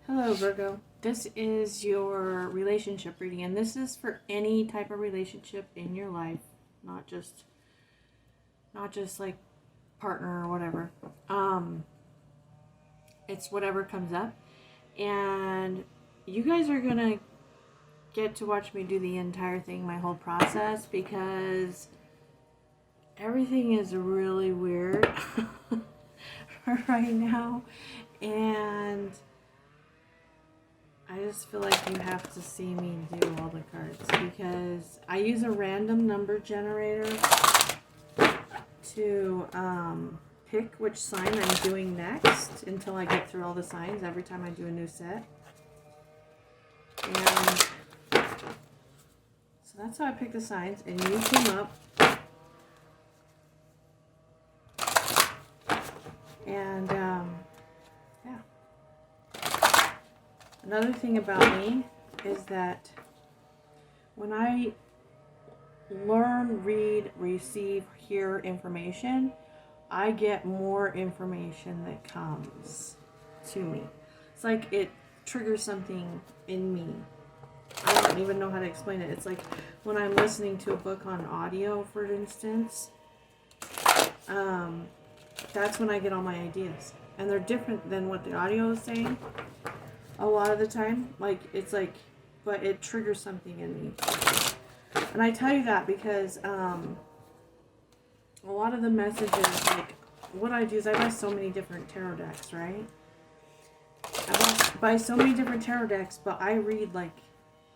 Hello, Virgo. This is your relationship reading, and this is for any type of relationship in your life, not just like partner or whatever. It's whatever comes up, and you guys are gonna get to watch me do the entire thing, my whole process, because everything is really weird right now, and I just feel like you have to see me do all the cards, because I use a random number generator to pick which sign I'm doing next until I get through all the signs every time I do a new set. And so that's how I pick the signs, and you came up. And yeah. Another thing about me is that when I learn, read, receive, hear information, I get more information that comes to me. It's like it triggers something in me. I don't even know how to explain it. It's like when I'm listening to a book on audio, for instance, that's when I get all my ideas. And they're different than what the audio is saying a lot of the time. Like, it's like, but it triggers something in me. And I tell you that because a lot of the messages, like, what I do is I buy so many different tarot decks, right? I buy so many different tarot decks, but I read, like,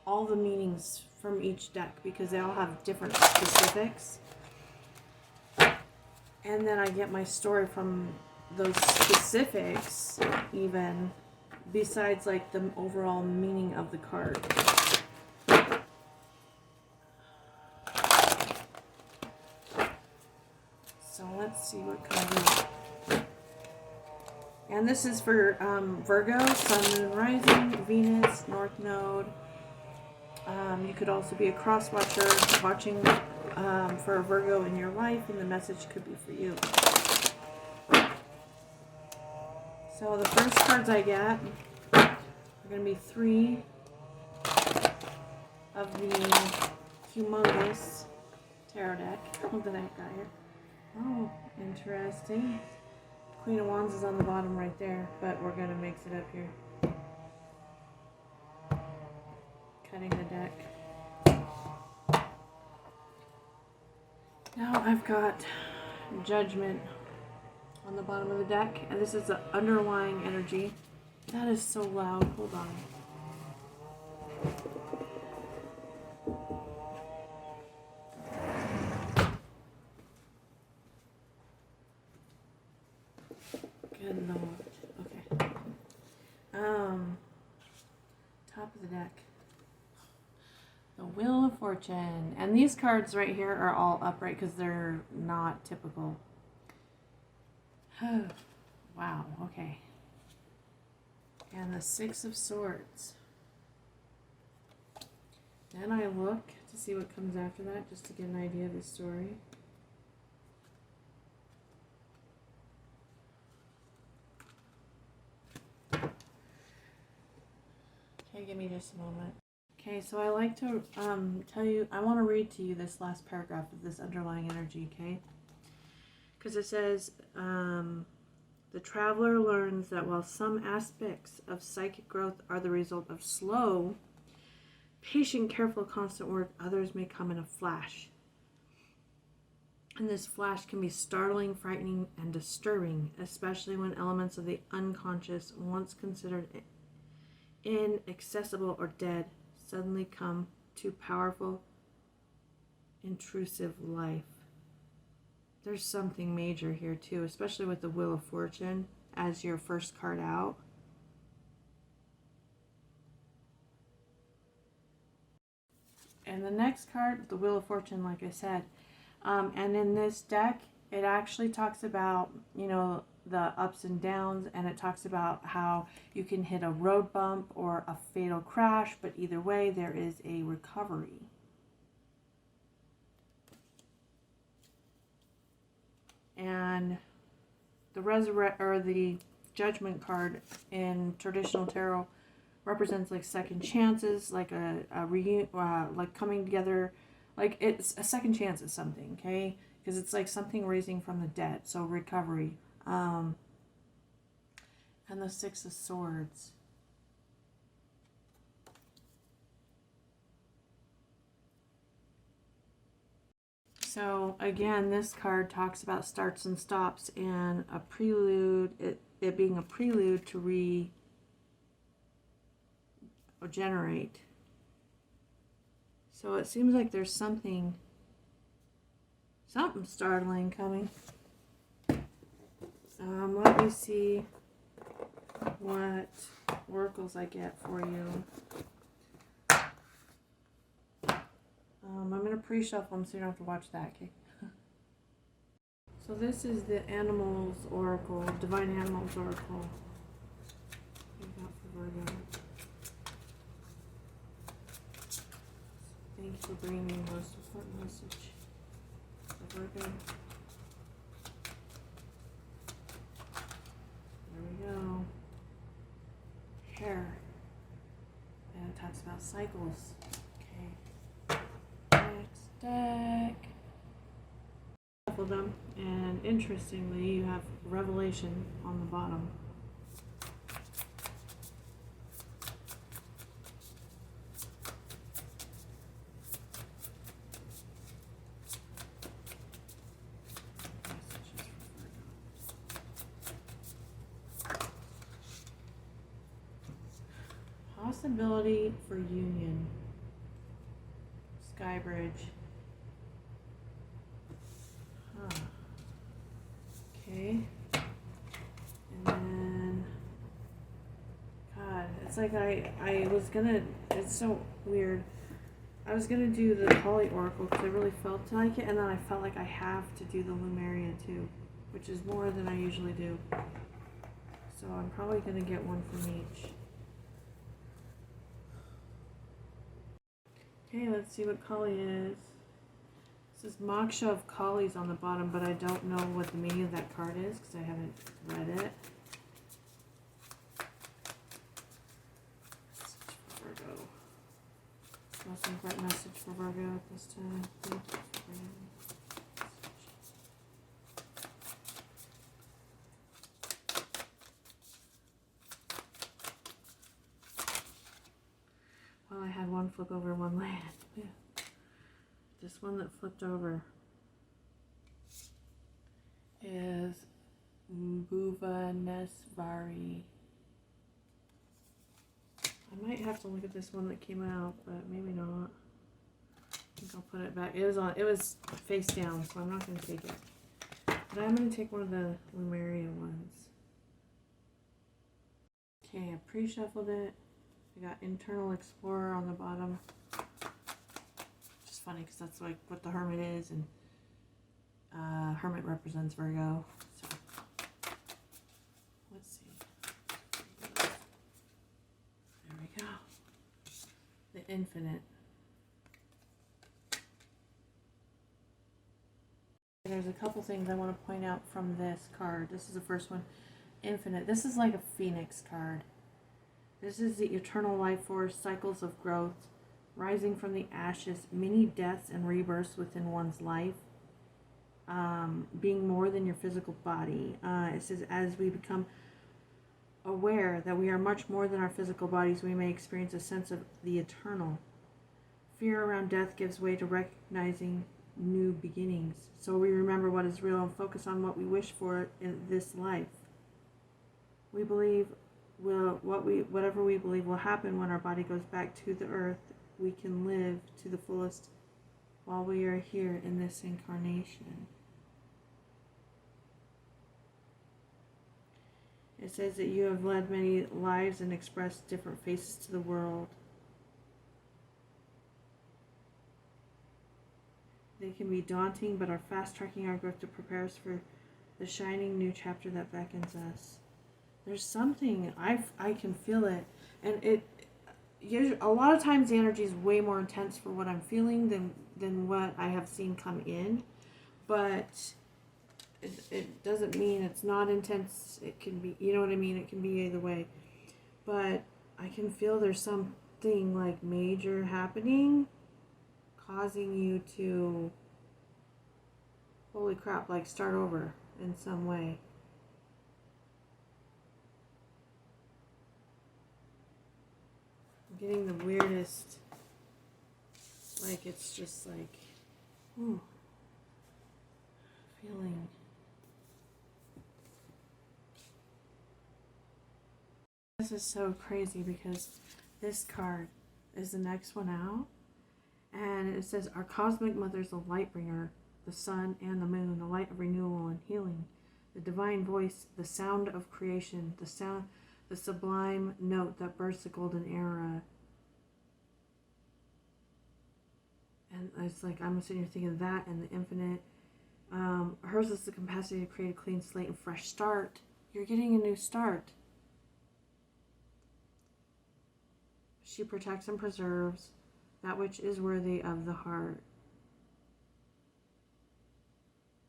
all the meanings from each deck because they all have different specifics. And then I get my story from those specifics, even, besides, like, the overall meaning of the card. So let's see what comes up. And this is for Virgo, Sun, Moon, Rising, Venus, North Node. You could also be a cross watcher watching for a Virgo in your life, and the message could be for you. So the first cards I get are going to be 3 of the humongous tarot deck that I've got here. Oh, interesting. Queen of Wands is on the bottom right there, but we're going to mix it up here. Cutting the deck. Now I've got Judgment on the bottom of the deck, and this is the underlying energy. That is so loud. Hold on. Good Lord. Okay. Top of the deck. The Wheel of Fortune. And these cards right here are all upright because they're not typical. Wow, okay. And the 6 of Swords. Then I look to see what comes after that, just to get an idea of the story. Okay, give me just a moment. Okay, so I like to tell you, I want to read to you this last paragraph of this underlying energy, okay? Because it says, the traveler learns that while some aspects of psychic growth are the result of slow, patient, careful, constant work, others may come in a flash. And this flash can be startling, frightening, and disturbing, especially when elements of the unconscious, once considered inaccessible or dead, suddenly come to powerful, intrusive life. There's something major here too, especially with the Wheel of Fortune as your first card out. And the next card, the Wheel of Fortune, like I said, and in this deck, it actually talks about, you know, the ups and downs, and it talks about how you can hit a road bump or a fatal crash, but either way, there is a recovery. And the Judgment card in traditional tarot represents like second chances, like like coming together, like it's a second chance at something, okay? Because it's like something raising from the dead, so recovery. And the Six of Swords. So again, this card talks about starts and stops and a prelude, it being a prelude to regenerate. So it seems like there's something startling coming. Let me see what oracles I get for you. I'm going to pre-shuffle them so you don't have to watch that, okay? So this is the Animals Oracle, Divine Animals Oracle. What do you got for Virgo? Thank you for bringing me the most important message for Virgo. There we go. Hair. And it talks about cycles. Okay. Next deck. Shuffle them, and interestingly, you have Revelation on the bottom. Possibility for union. Skybridge. Huh. Okay. And then, God, it's like I was gonna, it's so weird. I was gonna do the Holly Oracle because I really felt like it, and then I felt like I have to do the Lumeria too, which is more than I usually do. So I'm probably gonna get one from each. Okay, let's see what Kali is. This is Moksha of Kali's on the bottom, but I don't know what the meaning of that card is because I haven't read it. Virgo. Most important message for Virgo at this time. Thank you for bringing me. Well, I had one flip over, one land. Yeah. This one that flipped over is Bhuvanesvari. I might have to look at this one that came out, but maybe not. I think I'll put it back. It was face down, so I'm not going to take it. But I'm going to take one of the Lumeria ones. Okay, I pre-shuffled it. I got Internal Explorer on the bottom. Which is funny because that's like what the Hermit is, and Hermit represents Virgo. So let's see. There we go. The Infinite. There's a couple things I want to point out from this card. This is the first one. Infinite. This is like a Phoenix card. This is the eternal life force, cycles of growth, rising from the ashes, many deaths and rebirths within one's life, being more than your physical body. It says, as we become aware that we are much more than our physical bodies, we may experience a sense of the eternal. Fear around death gives way to recognizing new beginnings. So we remember what is real and focus on what we wish for in this life. We believe whatever we believe will happen when our body goes back to the earth, we can live to the fullest while we are here in this incarnation. It says that you have led many lives and expressed different faces to the world. They can be daunting, but are fast-tracking our growth to prepare us for the shining new chapter that beckons us. There's something, I can feel it, and a lot of times the energy is way more intense for what I'm feeling than what I have seen come in, but it doesn't mean it's not intense. It can be, you know what I mean? It can be either way. But I can feel there's something like major happening, causing you to, holy crap, like start over in some way. I'm getting the weirdest, like it's just like, feeling. This is so crazy because this card is the next one out, and it says, our cosmic mother is the light bringer, the sun and the moon, the light of renewal and healing, the divine voice, the sound of creation, the sublime note that bursts the golden era. And it's like, I'm sitting here thinking of that and the infinite. Hers is the capacity to create a clean slate and fresh start. You're getting a new start. She protects and preserves that which is worthy of the heart.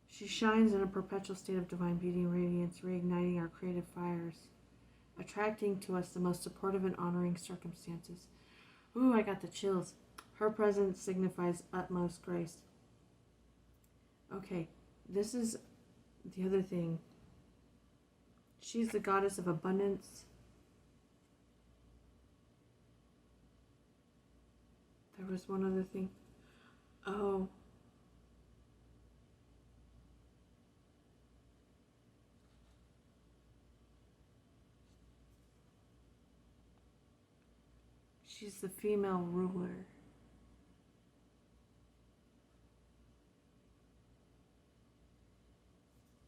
She shines in a perpetual state of divine beauty and radiance, reigniting our creative fires, attracting to us the most supportive and honoring circumstances. Ooh, I got the chills. Her presence signifies utmost grace. Okay, this is the other thing. She's the goddess of abundance. There was one other thing. Oh. She's the female ruler.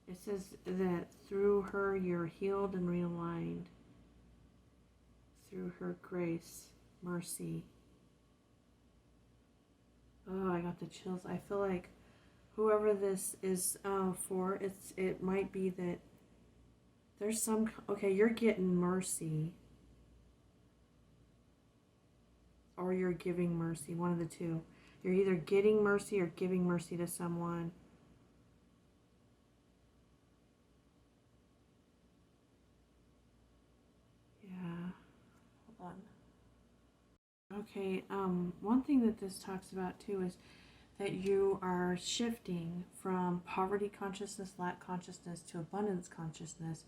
It says that through her you're healed and realigned. Through her grace, mercy. Oh, I got the chills. I feel like whoever this is for, it might be that there's some, okay, you're getting mercy. Or you're giving mercy, one of the two. You're either getting mercy or giving mercy to someone. Yeah, hold on. Okay, one thing that this talks about too is that you are shifting from poverty consciousness, lack consciousness to abundance consciousness.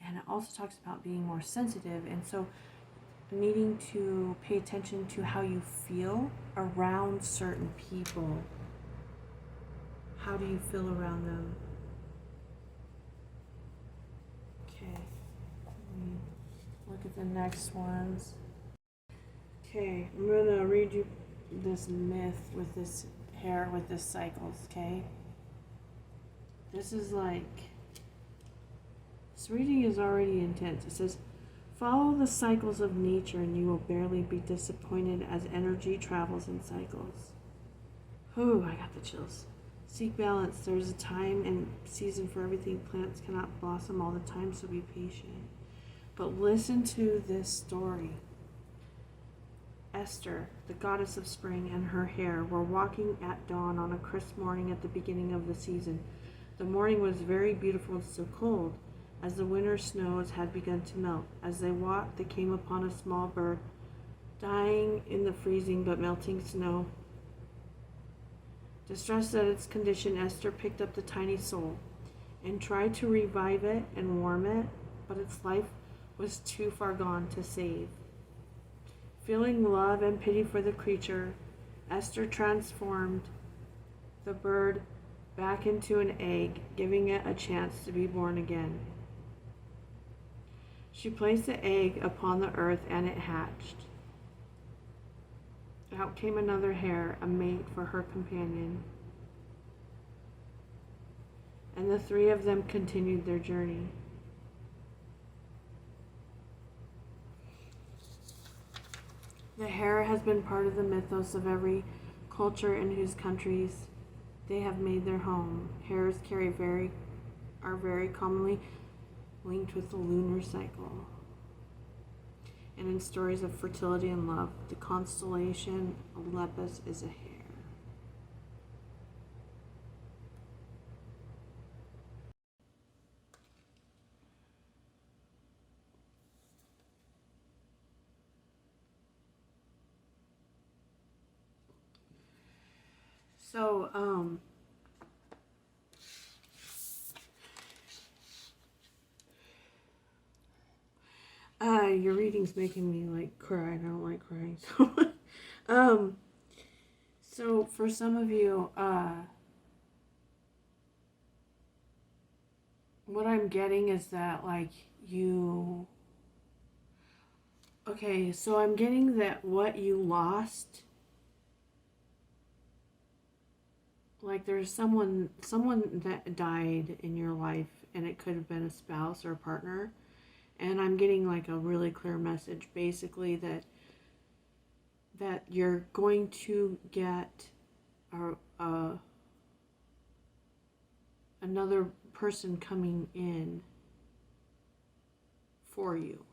And it also talks about being more sensitive. And so needing to pay attention to how you feel around certain people. How do you feel around them? Okay, look at the next ones. Okay, I'm gonna read you this myth with this hair, with this cycles, okay? This is like, this reading is already intense. It says, follow the cycles of nature and you will barely be disappointed as energy travels in cycles. Whew, I got the chills. Seek balance. There's a time and season for everything. Plants cannot blossom all the time, so be patient. But listen to this story. Esther, the goddess of spring, and her hare were walking at dawn on a crisp morning at the beginning of the season. The morning was very beautiful and so cold, as the winter snows had begun to melt. As they walked, they came upon a small bird, dying in the freezing but melting snow. Distressed at its condition, Esther picked up the tiny soul and tried to revive it and warm it, but its life was too far gone to save. Feeling love and pity for the creature, Esther transformed the bird back into an egg, giving it a chance to be born again. She placed the egg upon the earth and it hatched. Out came another hare, a mate for her companion. And the three of them continued their journey. The hare has been part of the mythos of every culture in whose countries they have made their home. Hares are very commonly linked with the lunar cycle. And in stories of fertility and love, the constellation of Lepus is a hare. So, your reading's making me like cry. I don't like crying. So, so for some of you, what I'm getting is that like you, okay, so I'm getting that what you lost, like there's someone that died in your life, and it could have been a spouse or a partner. And I'm getting like a really clear message, basically that you're going to get another person coming in for you.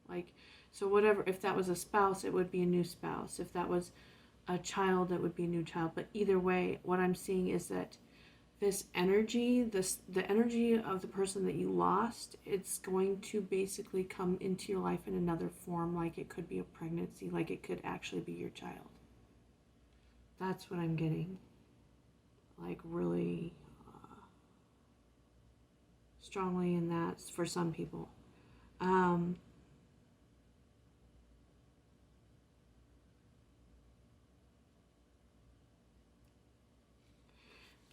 Like, so whatever, if that was a spouse, it would be a new spouse. If that was a child, it would be a new child. But either way, what I'm seeing is that this energy, the energy of the person that you lost, it's going to basically come into your life in another form. Like it could be a pregnancy, like it could actually be your child. That's what I'm getting. Like really strongly in that for some people.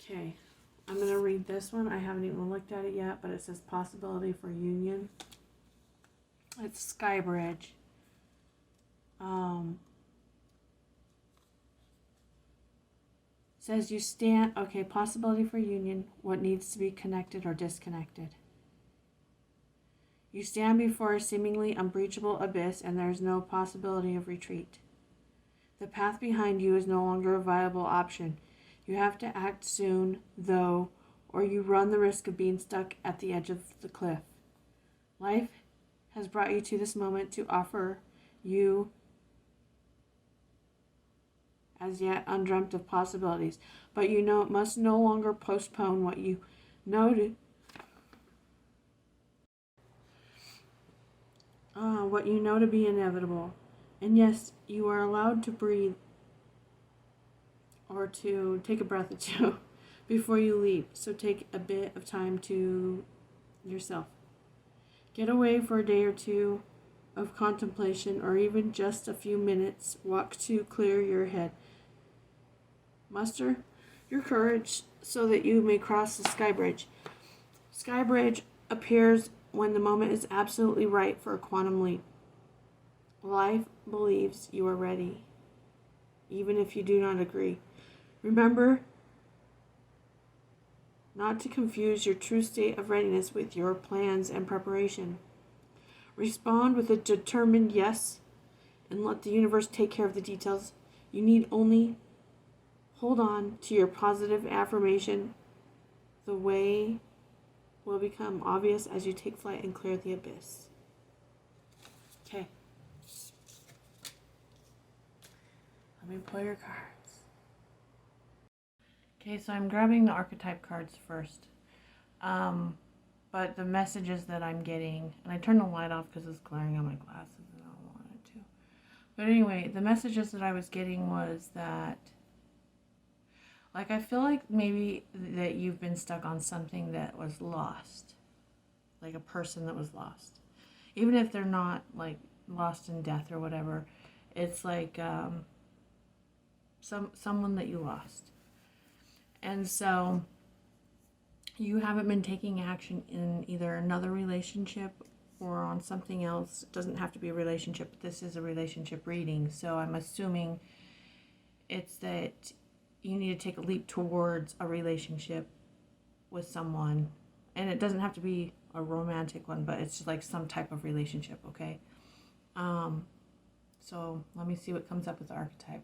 Okay. I'm going to read this one. I haven't even looked at it yet, but it says possibility for union. It's Skybridge. Says you stand, okay, possibility for union, what needs to be connected or disconnected. You stand before a seemingly unbreachable abyss and there is no possibility of retreat. The path behind you is no longer a viable option. You have to act soon, though, or you run the risk of being stuck at the edge of the cliff. Life has brought you to this moment to offer you as yet undreamt of possibilities, but you know it must no longer postpone what you know to be inevitable. And yes, you are allowed to breathe or to take a breath or two before you leave. So take a bit of time to yourself. Get away for a day or two of contemplation, or even just a few minutes. Walk to clear your head. Muster your courage so that you may cross the sky bridge. Sky bridge appears when the moment is absolutely right for a quantum leap. Life believes you are ready, even if you do not agree. Remember not to confuse your true state of readiness with your plans and preparation. Respond with a determined yes and let the universe take care of the details. You need only hold on to your positive affirmation. The way will become obvious as you take flight and clear the abyss. Okay. Let me pull your cards. Okay, so I'm grabbing the archetype cards first. But the messages that I'm getting, and I turned the light off because it's glaring on my glasses and I don't want it to. But anyway, the messages that I was getting was that, like, I feel like maybe that you've been stuck on something that was lost. Like a person that was lost. Even if they're not, like, lost in death or whatever. It's like someone that you lost. And so you haven't been taking action in either another relationship or on something else. It doesn't have to be a relationship, but this is a relationship reading. So I'm assuming it's that you need to take a leap towards a relationship with someone. And it doesn't have to be a romantic one, but it's just like some type of relationship, okay? So let me see what comes up with the archetype.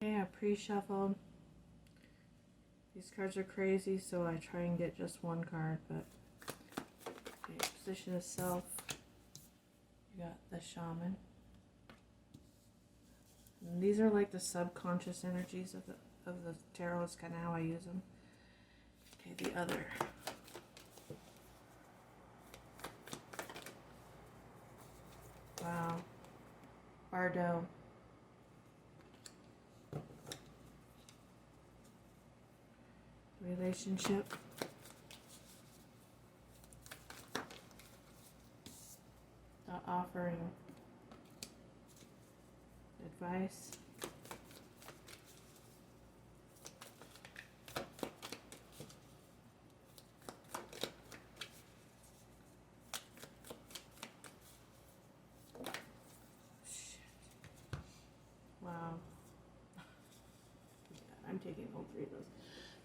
Okay, I pre-shuffled. These cards are crazy, so I try and get just one card, but okay, position of self. You got the shaman. And these are like the subconscious energies of the tarot. Is kind of how I use them. Okay, the other. Wow. Bardo. relationship. Offering advice. Wow. Yeah, I'm taking all three of those.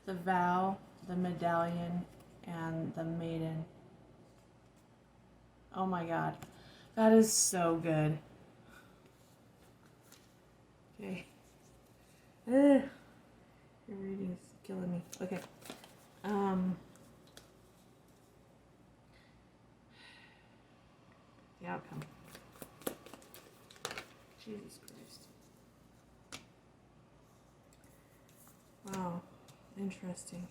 The vow, the medallion, and the maiden. Oh my god. That is so good. Okay. Your reading is killing me. Okay. The outcome. Jesus Christ. Wow. Interesting.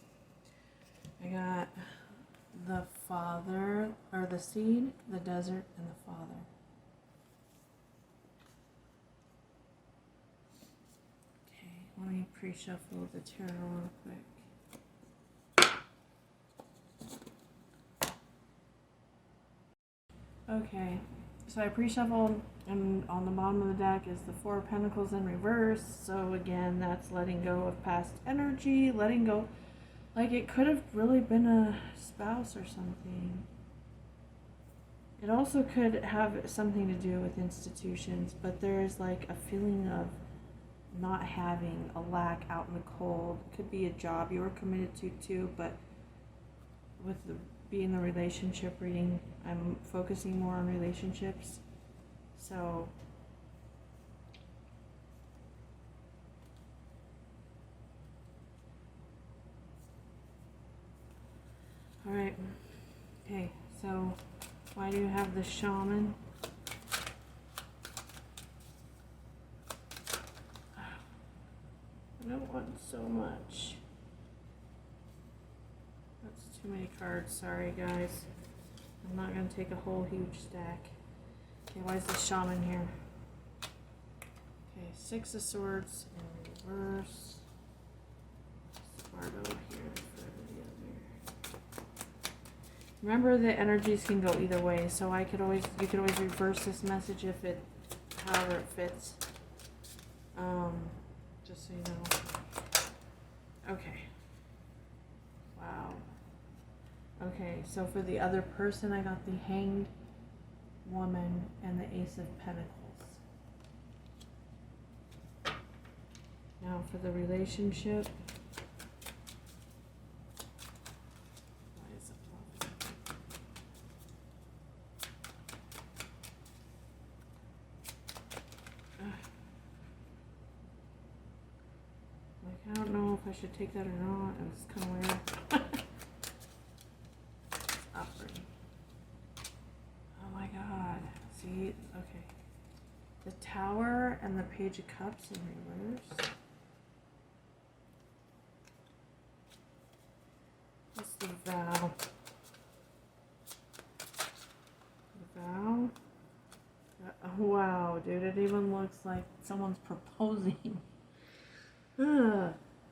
I got the father, or the seed, the desert, and the father. Okay, let me pre-shuffle the tarot real quick. Okay, so I pre-shuffled, and on the bottom of the deck is the Four of Pentacles in reverse. So again, that's letting go of past energy, letting go. Like, it could have really been a spouse or something. It also could have something to do with institutions, but there's like a feeling of not having, a lack out in the cold. It could be a job you were committed to too, but with being the relationship reading, I'm focusing more on relationships. So all right. Okay, so why do you have the shaman? I don't want so much. That's too many cards. Sorry, guys. I'm not going to take a whole huge stack. Okay, why is the shaman here? Okay, Six of Swords in reverse. Virgo here for the other. Remember, the energies can go either way, so you could always reverse this message if it, however it fits. Just so you know. Okay. Wow. Okay, so for the other person, I got the Hanged Woman and the Ace of Pentacles. Now for the relationship. Why is it I don't know if I should take that or not. It's kind of weird. Offering. Oh my god. See? Okay. The Tower and the Page of Cups in reverse. What's the Vow? The Vow? Oh, wow, dude. It even looks like someone's proposing.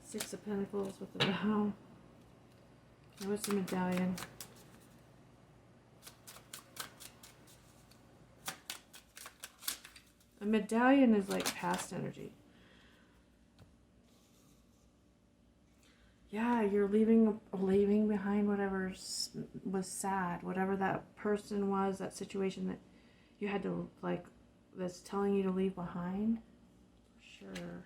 Six of Pentacles with the Vow. And what's the Medallion? A medallion is like past energy. Yeah, you're leaving behind whatever was sad, whatever that person was, that situation that you had to, like, that's telling you to leave behind. Sure.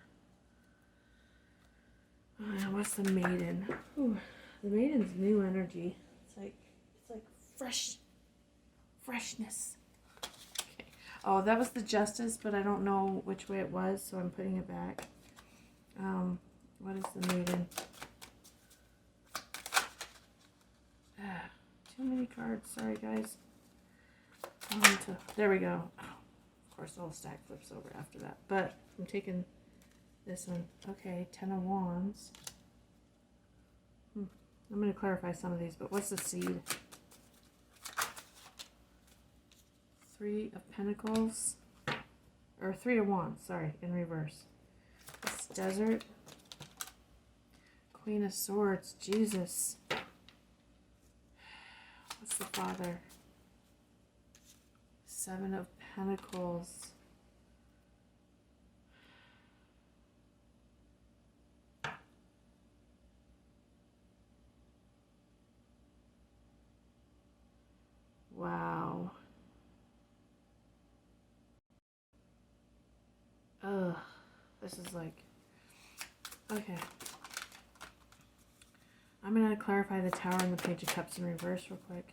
What's the Maiden? Ooh, the Maiden's new energy. It's like freshness. Okay. Oh, that was the Justice, but I don't know which way it was, so I'm putting it back. What is the Maiden? Too many cards. Sorry, guys. There we go. Oh, of course, the whole stack flips over after that. But I'm taking this one. Okay, Ten of Wands. I'm going to clarify some of these, but what's the Seed? Three of Pentacles. Or Three of Wands, sorry, in reverse. It's Desert. Queen of Swords, Jesus. What's the Father? Seven of Pentacles. Wow. Ugh. This is like... Okay. I'm going to clarify the Tower and the Page of Cups in reverse real quick.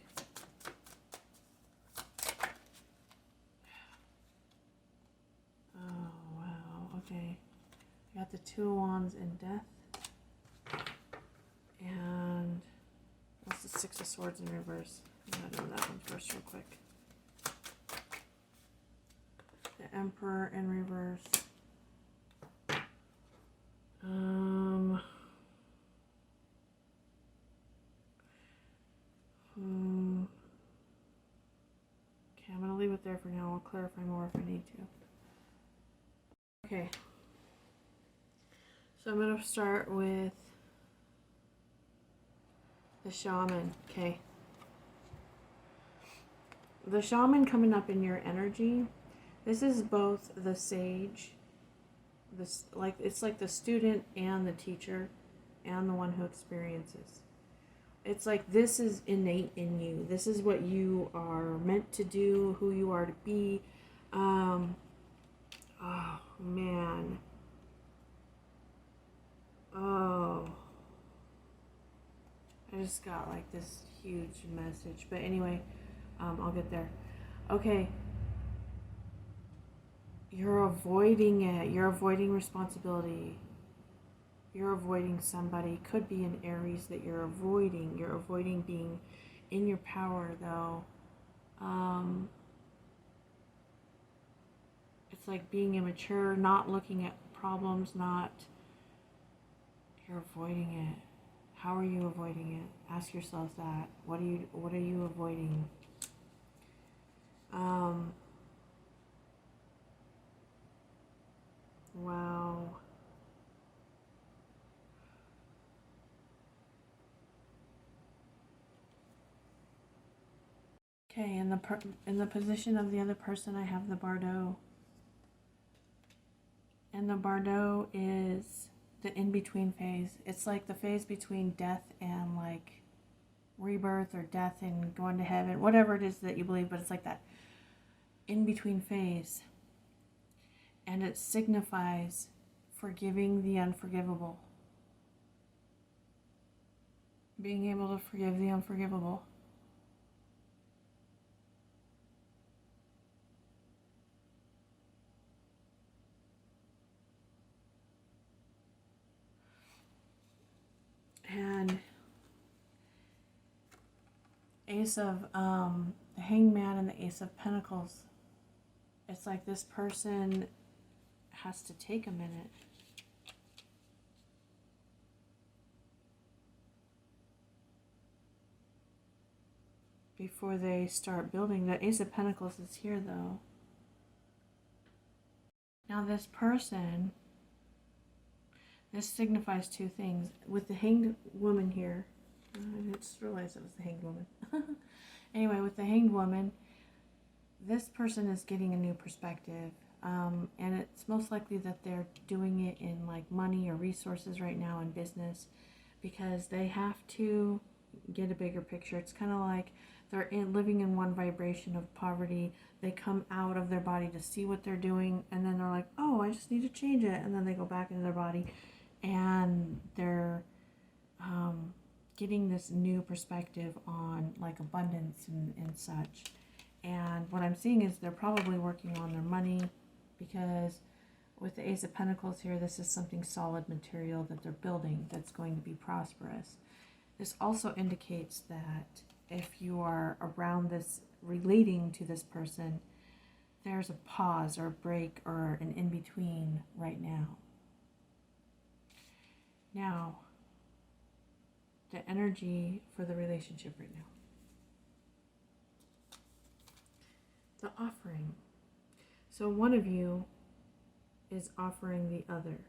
Oh, wow. Okay. I got the Two of Wands in Death. And that's the Six of Swords in reverse. I'm going to know that one first real quick. The Emperor in reverse. Okay, I'm going to leave it there for now. I'll clarify more if I need to. Okay. So I'm going to start with the Shaman. Okay. The Shaman coming up in your energy. This is both the Sage, it's like the student and the teacher and the one who experiences. It's like this is innate in you. This is what you are meant to do, who you are to be. Oh, man. Oh. I just got like this huge message. But anyway, I'll get there. Okay. You're avoiding it. You're avoiding responsibility. You're avoiding somebody. Could be an Aries that you're avoiding. You're avoiding being in your power, though. It's like being immature, not looking at problems, you're avoiding it. How are you avoiding it? Ask yourself that. What are you avoiding? Wow. Okay, in the position of the other person, I have the Bardo. And the Bardo is the in-between phase. It's like the phase between death and like rebirth, or death and going to heaven, whatever it is that you believe, but it's like that in-between phase. And it signifies forgiving the unforgivable. Being able to forgive the unforgivable. And Ace of the Hangman and the Ace of Pentacles. It's like this person has to take a minute. Before they start building. The Ace of Pentacles is here, though. Now this person, this signifies two things. With the Hanged Woman here, I just realized it was the Hanged Woman. Anyway, with the Hanged Woman, this person is getting a new perspective. And it's most likely that they're doing it in like money or resources right now in business, because they have to get a bigger picture. It's kind of like they're living in one vibration of poverty. They come out of their body to see what they're doing, and then they're like, oh, I just need to change it. And then they go back into their body, and they're getting this new perspective on like abundance and such. And what I'm seeing is they're probably working on their money, because with the Ace of Pentacles here, this is something solid material that they're building that's going to be prosperous. This also indicates that if you are around this, relating to this person, there's a pause or a break or an in-between right now. Now, the energy for the relationship right now. The offering. So one of you is offering the other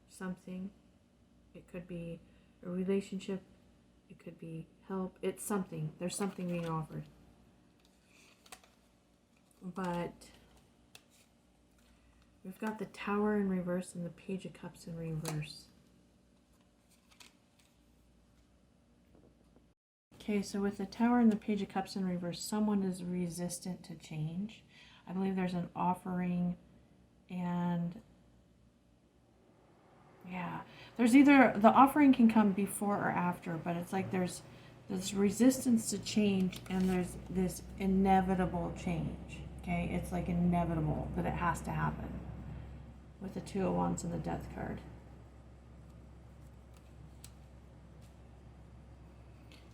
something. It could be a relationship. It could be help. It's something. There's something being offered. But we've got the Tower in reverse and the Page of Cups in reverse. Okay, so with the Tower and the Page of Cups in reverse, someone is resistant to change. I believe there's an offering, and yeah, there's either the offering can come before or after, but it's like there's this resistance to change, and there's this inevitable change. Okay, it's like inevitable that it has to happen with the Two of Wands and the Death card.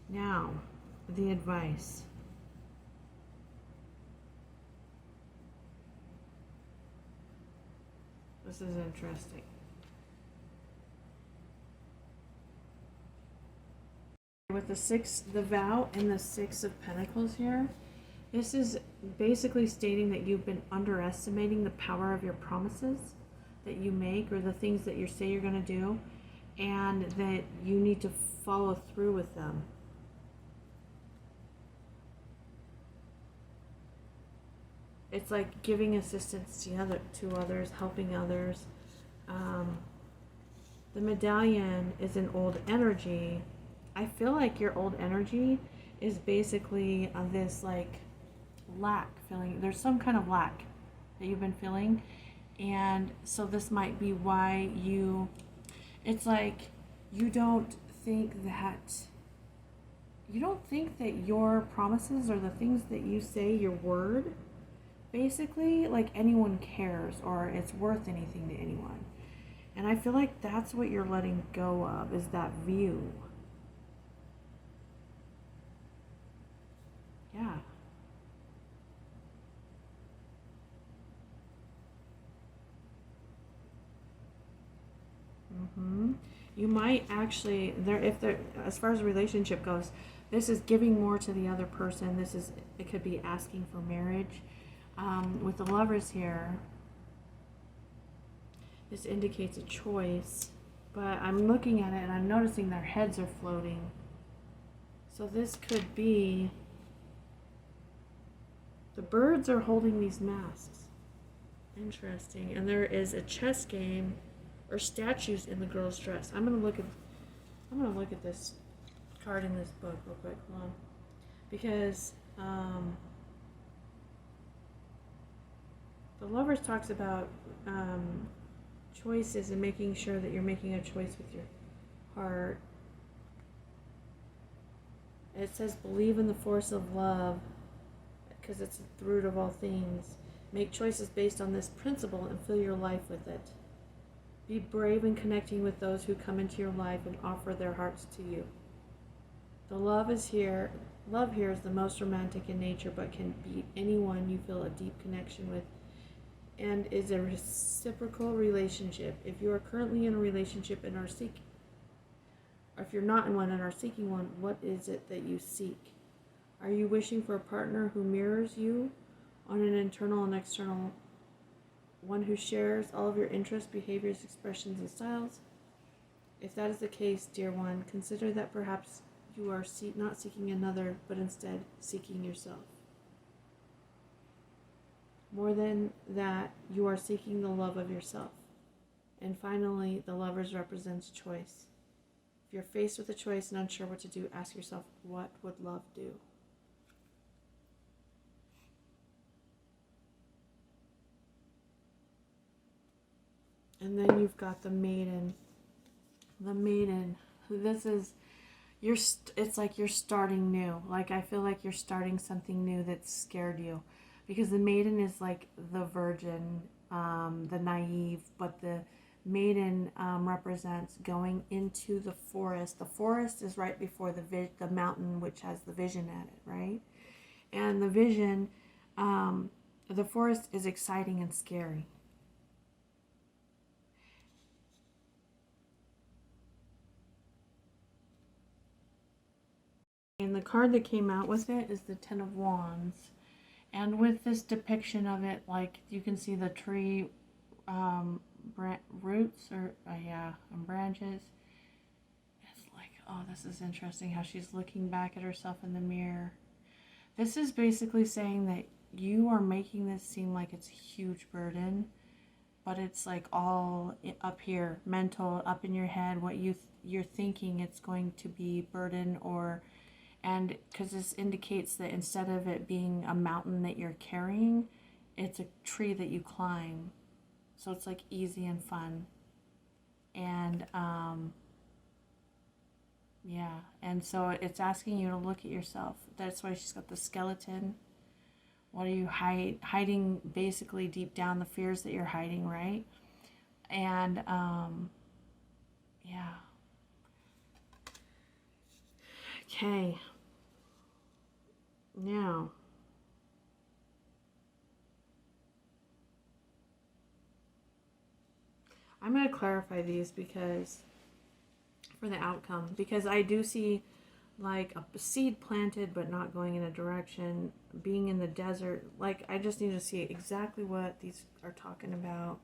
Now, the advice. This is interesting. With the vow and the Six of Pentacles here, this is basically stating that you've been underestimating the power of your promises that you make, or the things that you say you're going to do, and that you need to follow through with them. It's like giving assistance to others, helping others. The medallion is an old energy. I feel like your old energy is basically this like lack feeling. There's some kind of lack that you've been feeling, and so this might be why it's like you don't think that your promises or the things that you say, your word, basically, like anyone cares or it's worth anything to anyone. And I feel like that's what you're letting go of, is that view. Yeah. You might actually, as far as a relationship goes, this is giving more to the other person. It could be asking for marriage. With the Lovers here, this indicates a choice, but I'm looking at it and I'm noticing their heads are floating. So this could be, the birds are holding these masks. Interesting. And there is a chess game or statues in the girl's dress. I'm gonna look at this card in this book real quick. Hold on. Because the Lovers talks about choices and making sure that you're making a choice with your heart. It says believe in the force of love, because it's the root of all things. Make choices based on this principle and fill your life with it. Be brave in connecting with those who come into your life and offer their hearts to you. The love here is the most romantic in nature, but can be anyone you feel a deep connection with, and is a reciprocal relationship. If you are currently in a relationship and are seeking, or if you're not in one and are seeking one, what is it that you seek? Are you wishing for a partner who mirrors you on an internal and external, one who shares all of your interests, behaviors, expressions, and styles? If that is the case, dear one, consider that perhaps you are not seeking another, but instead seeking yourself. More than that, you are seeking the love of yourself. And finally, the Lovers represents choice. If you're faced with a choice and unsure what to do, ask yourself, what would love do? And then you've got the Maiden. The Maiden. This is, it's like you're starting new. Like, I feel like you're starting something new that scared you. Because the Maiden is like the virgin, the naive, but the Maiden represents going into the forest. The forest is right before the mountain, which has the vision at it, right? And the vision, the forest is exciting and scary. And the card that came out with it is the Ten of Wands. And with this depiction of it, like, you can see the tree roots and branches. It's Oh, this is interesting how she's looking back at herself in the mirror. This is basically saying that you are making this seem like it's a huge burden, but it's like all up here, mental, up in your head, what you're thinking it's going to be burden, or, and because this indicates that instead of it being a mountain that you're carrying, it's a tree that you climb. So it's like easy and fun. And yeah, and so it's asking you to look at yourself. That's why she's got the skeleton. What are you hiding basically deep down, the fears that you're hiding, right? And yeah. Okay. Now, I'm going to clarify these because for the outcome, because I do see like a seed planted but not going in a direction, being in the desert. Like, I just need to see exactly what these are talking about.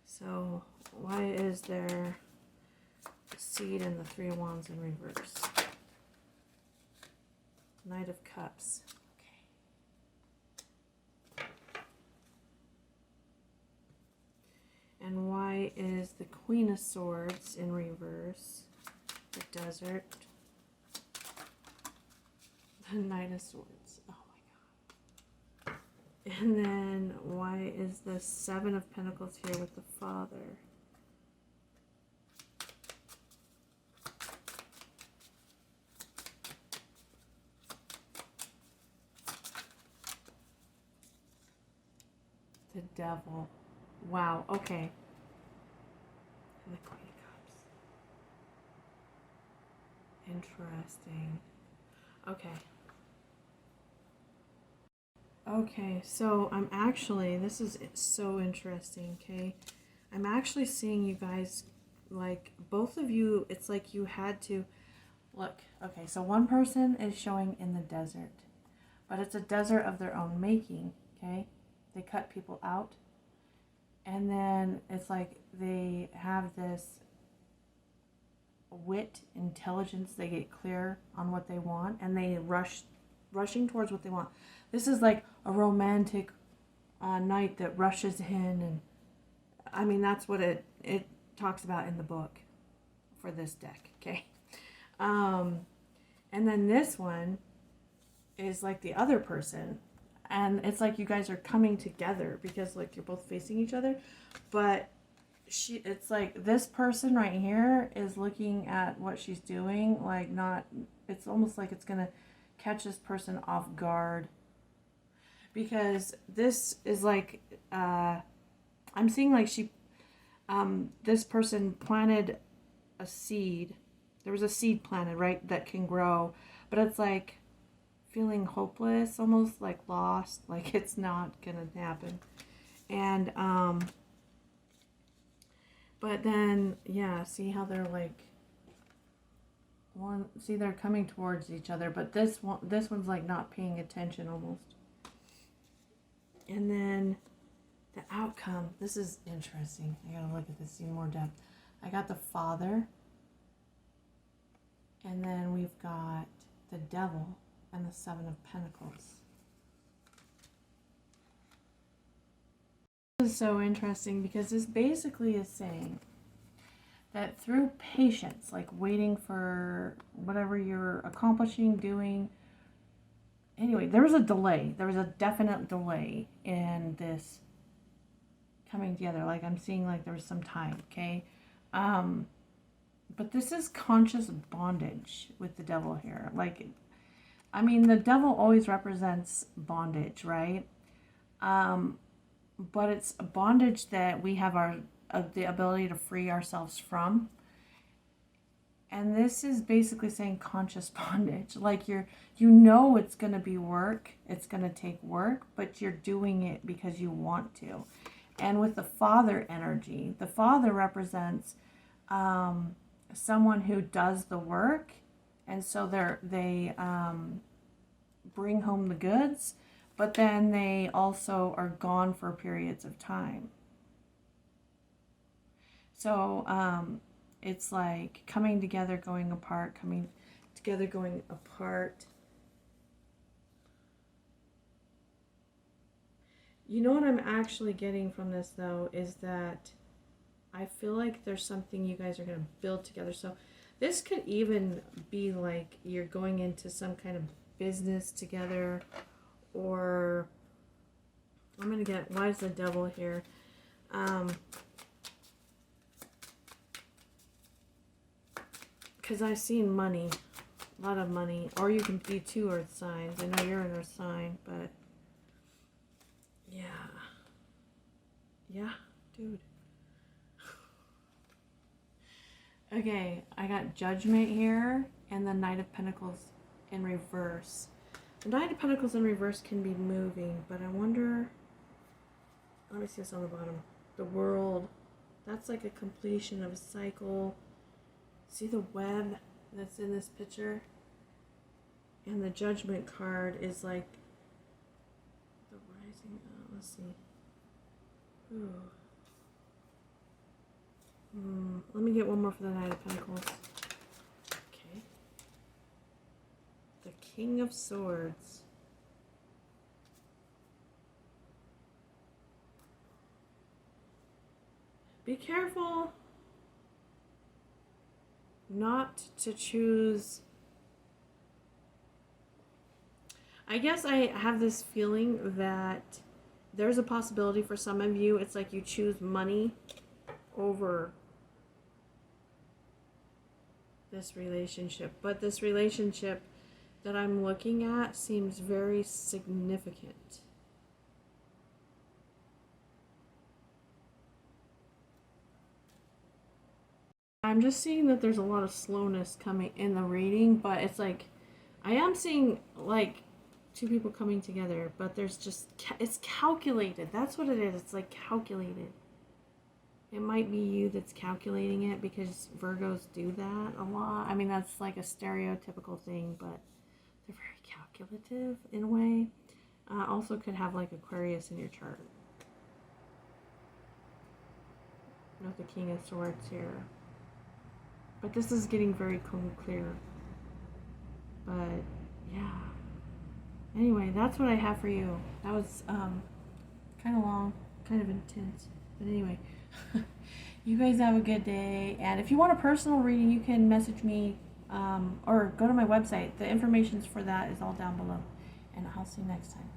So why is there a seed and the Three of Wands in reverse? Knight of Cups. Okay. And why is the Queen of Swords in reverse? The desert. The Knight of Swords. Oh my god. And then why is the Seven of Pentacles here with the Father? The Devil. Wow, okay. And the Queen of Cups. Interesting. Okay. Okay, so I'm actually, this is so interesting, okay? I'm actually seeing you guys, like, both of you, it's like you had to, look, okay, so one person is showing in the desert, but it's a desert of their own making, okay? They cut people out, and then it's like they have this wit, intelligence, they get clear on what they want, and they rushing towards what they want. This is like a romantic knight that rushes in, and I mean, that's what it talks about in the book for this deck, okay? And then this one is like the other person, and it's like you guys are coming together because like you're both facing each other, but it's like this person right here is looking at what she's doing, like not, it's almost like it's gonna catch this person off guard, because this is like I'm seeing like she this person planted a seed. There was a seed planted, right, that can grow, but it's like feeling hopeless, almost like lost, like it's not gonna happen. And but then yeah, see how they're like see they're coming towards each other, but this one's like not paying attention almost. And then the outcome, this is interesting. I gotta look at this in more depth. I got the Father, and then we've got the Devil and the Seven of Pentacles. This is so interesting because this basically is saying that through patience, like waiting for whatever you're accomplishing, doing, anyway, there was a delay. There was a definite delay in this coming together. Like I'm seeing like there was some time, okay? But this is conscious bondage with the Devil here. Like, I mean, the Devil always represents bondage, right? But it's a bondage that we have the ability to free ourselves from. And this is basically saying conscious bondage. Like you know it's going to be work. It's going to take work, but you're doing it because you want to. And with the Father energy, the Father represents someone who does the work. And so they bring home the goods, but then they also are gone for periods of time. So It's like coming together, going apart, coming together, going apart. You know what I'm actually getting from this, though, is that I feel like there's something you guys are going to build together. So this could even be like you're going into some kind of business together, or I'm going to get, why is the devil here? Because I've seen money, a lot of money, or you can be two earth signs. I know you're an earth sign, but yeah, dude. Okay, I got Judgment here, and the Knight of Pentacles in reverse. The Knight of Pentacles in reverse can be moving, but I wonder, let me see this on the bottom. The World, that's like a completion of a cycle. See the web that's in this picture? And the Judgment card is like the rising, let's see. Ooh. Let me get one more for the Knight of Pentacles. Okay. The King of Swords. Be careful not to choose. I guess I have this feeling that there's a possibility for some of you, it's like you choose money over this relationship. But this relationship that I'm looking at seems very significant. I'm just seeing that there's a lot of slowness coming in the reading, but it's like I am seeing like two people coming together, but there's just, it's calculated. That's what it is. It's like calculated. It might be you that's calculating it, because Virgos do that a lot. I mean, that's like a stereotypical thing, but they're very calculative in a way. Also could have like Aquarius in your chart. With the King of Swords here. But this is getting very clear. But yeah. Anyway, that's what I have for you. That was kind of long, kind of intense. But anyway, you guys have a good day. And if you want a personal reading, you can message me or go to my website. The information for that is all down below. And I'll see you next time.